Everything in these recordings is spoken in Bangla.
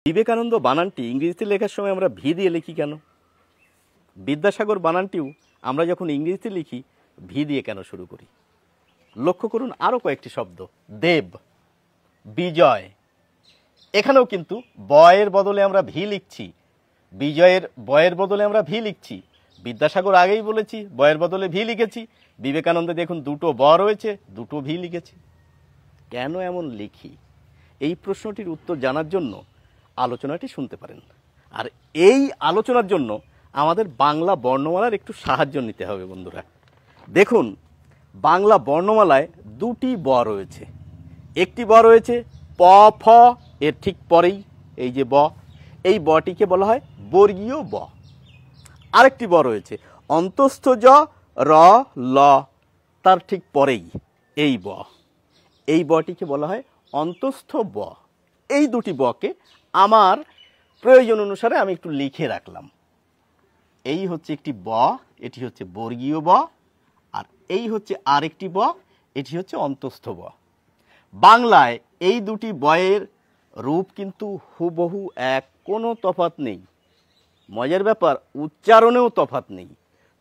বিবেকানন্দ বানানটি ইংরেজিতে লেখার সময় আমরা ভি দিয়ে লিখি কেন? বিদ্যাসাগর বানানটিও আমরা যখন ইংরেজিতে লিখি ভি দিয়ে কেন শুরু করি? লক্ষ্য করুন আরও কয়েকটি শব্দ, দেব, বিজয়, এখানেও কিন্তু বয়ের বদলে আমরা ভি লিখছি, বিজয়ের বয়ের বদলে আমরা ভি লিখছি। বিদ্যাসাগর আগেই বলেছি বয়ের বদলে ভি লিখেছি, বিবেকানন্দে দেখুন দুটো ব রয়েছে, দুটো ভি লিখেছি। কেন এমন লিখি? এই প্রশ্নটির উত্তর জানার জন্য আলোচনাটি শুনতে পারেন। আর এই আলোচনার জন্য আমাদের বাংলা বর্ণমালার একটু সাহায্য নিতে হবে বন্ধুরা। দেখুন বাংলা বর্ণমালায় দুটি ব রয়েছে। একটি ব রয়েছে প ফ, এর ঠিক পরেই এই যে ব, এই বটিকে বলা হয় বর্গীয় ব। আরেকটি ব রয়েছে অন্তস্থ জ র ল, তার ঠিক পরেই এই ব, এই বটিকে বলা হয় অন্তস্থ ব। এই দুটি বকে আমার প্রয়োজন অনুসারে আমি একটু লিখে রাখলাম। এই হচ্ছে একটি ব, এটি হচ্ছে বর্গীয় ব, আর এই হচ্ছে আরেকটি ব, এটি হচ্ছে অন্তস্থ ব। বাংলায় এই দুটি বয়ের রূপ কিন্তু হুবহু এক, কোনো তফাৎ নেই। মজার ব্যাপার, উচ্চারণেও তফাৎ নেই,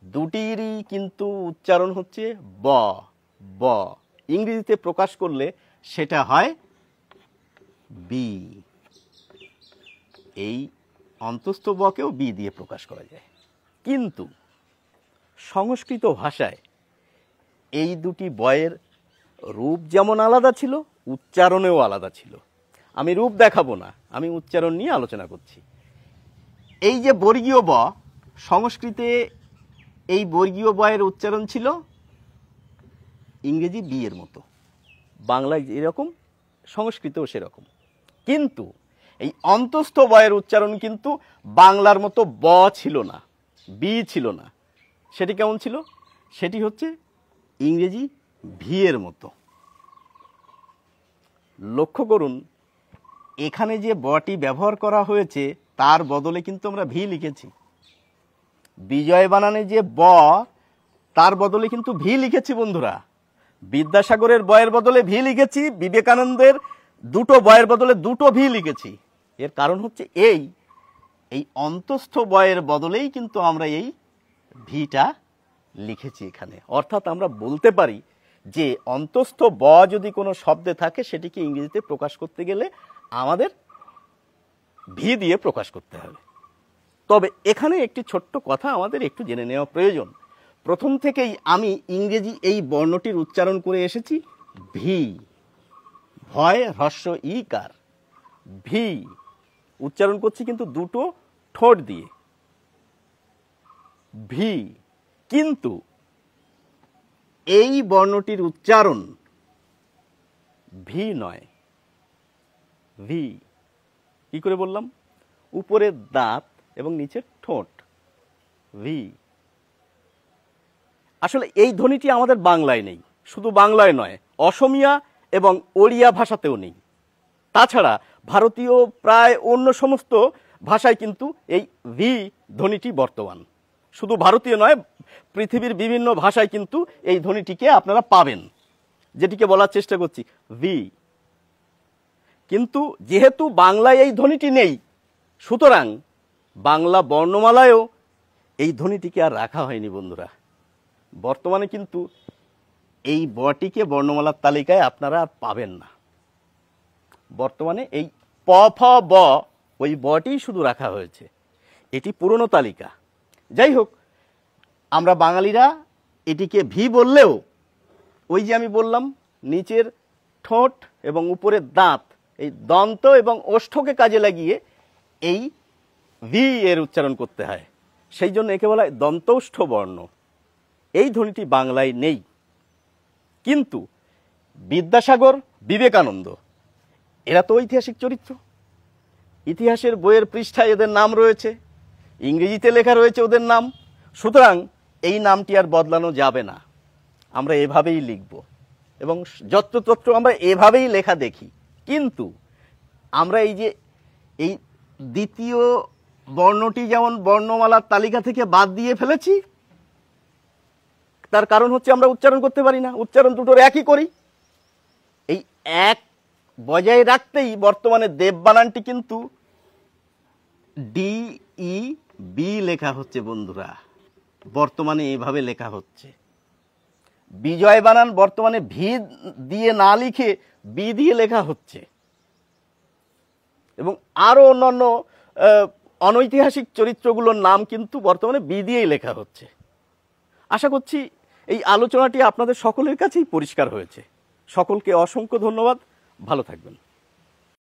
দুটিরই কিন্তু উচ্চারণ হচ্ছে ব ব। ইংরেজিতে প্রকাশ করলে সেটা হয় বি। এই অন্তস্থ বকেও বি দিয়ে প্রকাশ করা যায়। কিন্তু সংস্কৃত ভাষায় এই দুটি বয়ের রূপ যেমন আলাদা ছিল, উচ্চারণেও আলাদা ছিল। আমি রূপ দেখাবো না, আমি উচ্চারণ নিয়ে আলোচনা করছি। এই যে বর্গীয় ব, সংস্কৃতে এই বর্গীয় বয়ের উচ্চারণ ছিল ইংরেজি বি এর মতো, বাংলায় যেরকম সংস্কৃতেও সেরকম। কিন্তু এই অন্তস্থ বয়ের উচ্চারণ কিন্তু বাংলার মতো ব ছিল না, বি ছিল না। সেটি কেমন ছিল? সেটি হচ্ছে ইংরেজি ভি এর মতো। লক্ষ্য করুন এখানে যে বটি ব্যবহার করা হয়েছে তার বদলে কিন্তু আমরা ভি লিখেছি। বিজয় বানানে যে ব, তার বদলে কিন্তু ভি লিখেছি বন্ধুরা। বিদ্যাসাগরের বয়ের বদলে ভি লিখেছি, বিবেকানন্দের দুটো বয়ের বদলে দুটো ভি লিখেছি। এর কারণ হচ্ছে এই অন্তস্থ বয়ের বদলেই কিন্তু আমরা এই ভিটা লিখেছি এখানে। অর্থাৎ আমরা বলতে পারি যে অন্তস্থ ব যদি কোনো শব্দে থাকে সেটিকে ইংরেজিতে প্রকাশ করতে গেলে আমাদের ভি দিয়ে প্রকাশ করতে হবে। তবে এখানে একটি ছোট্ট কথা আমাদের একটু জেনে নেওয়া প্রয়োজন। প্রথম থেকেই আমি ইংরেজি এই বর্ণটির উচ্চারণ করে এসেছি ভি, ভয় হ্রস্ব ই কার, ভি উচ্চারণ করছি কিন্তু দুটো ঠোঁট দিয়ে, ভি। কিন্তু এই বর্ণটির উচ্চারণ ভি নয়, ভি। কি করে বললাম? উপরের দাঁত এবং নিচের ঠোঁট, ভি। আসলে এই ধ্বনিটি আমাদের বাংলায় নেই, শুধু বাংলায় নয়, অসমিয়া এবং ওড়িয়া ভাষাতেও নেই। তাছাড়া ভারতীয় প্রায় অন্য সমস্ত ভাষায় কিন্তু এই ভি ধ্বনিটি বর্তমান। শুধু ভারতীয় নয়, পৃথিবীর বিভিন্ন ভাষায় কিন্তু এই ধ্বনিটিকে আপনারা পাবেন, যেটিকে বলার চেষ্টা করছি ভি। কিন্তু যেহেতু বাংলায় এই ধ্বনিটি নেই, সুতরাং বাংলা বর্ণমালায়ও এই ধ্বনিটিকে আর রাখা হয়নি বন্ধুরা। বর্তমানে কিন্তু এই বটিকে বর্ণমালার তালিকায় আপনারা আর পাবেন না। বর্তমানে এই প ফ ব, ওই বটি শুধু রাখা হয়েছে, এটি পুরনো তালিকা। যাই হোক, আমরা বাঙালিরা এটিকে ভি বললেও ওই যে আমি বললাম নিচের ঠোঁট এবং উপরের দাঁত, এই দন্ত এবং ওষ্ঠকে কাজে লাগিয়ে এই ভি এর উচ্চারণ করতে হয়। সেই জন্য একে বলা হয় দন্তৌষ্ঠ বর্ণ। এই ধ্বনিটি বাংলায় নেই। কিন্তু বিদ্যাসাগর, বিবেকানন্দ এরা তো ঐতিহাসিক চরিত্র, ইতিহাসের বইয়ের পৃষ্ঠায় এদের নাম রয়েছে, ইংরেজিতে লেখা রয়েছে ওদের নাম। সুতরাং এই নামটি আর বদলানো যাবে না, আমরা এভাবেই লিখব এবং যত্রতত্র আমরা এভাবেই লেখা দেখি। কিন্তু আমরা এই যে এই দ্বিতীয় বর্ণটি যেমন বর্ণমালার তালিকা থেকে বাদ দিয়ে ফেলেছি, তার কারণ হচ্ছে আমরা উচ্চারণ করতে পারি না, উচ্চারণ দুটোর একই করি। এই এক বজায় রাখতেই বর্তমানে দেব বানানটি কিন্তু ডি ই বি লেখা হচ্ছে বন্ধুরা, বর্তমানে এইভাবে লেখা হচ্ছে। বিজয় বানান বর্তমানে ভি দিয়ে না লিখে বি দিয়ে লেখা হচ্ছে, এবং আরো অন্যান্য অনৈতিহাসিক চরিত্রগুলোর নাম কিন্তু বর্তমানে বি দিয়েই লেখা হচ্ছে। আশা করছি এই আলোচনাটি আপনাদের সকলের কাছেই পরিষ্কার হয়েছে। সকলকে অসংখ্য ধন্যবাদ, ভালো থাকবেন।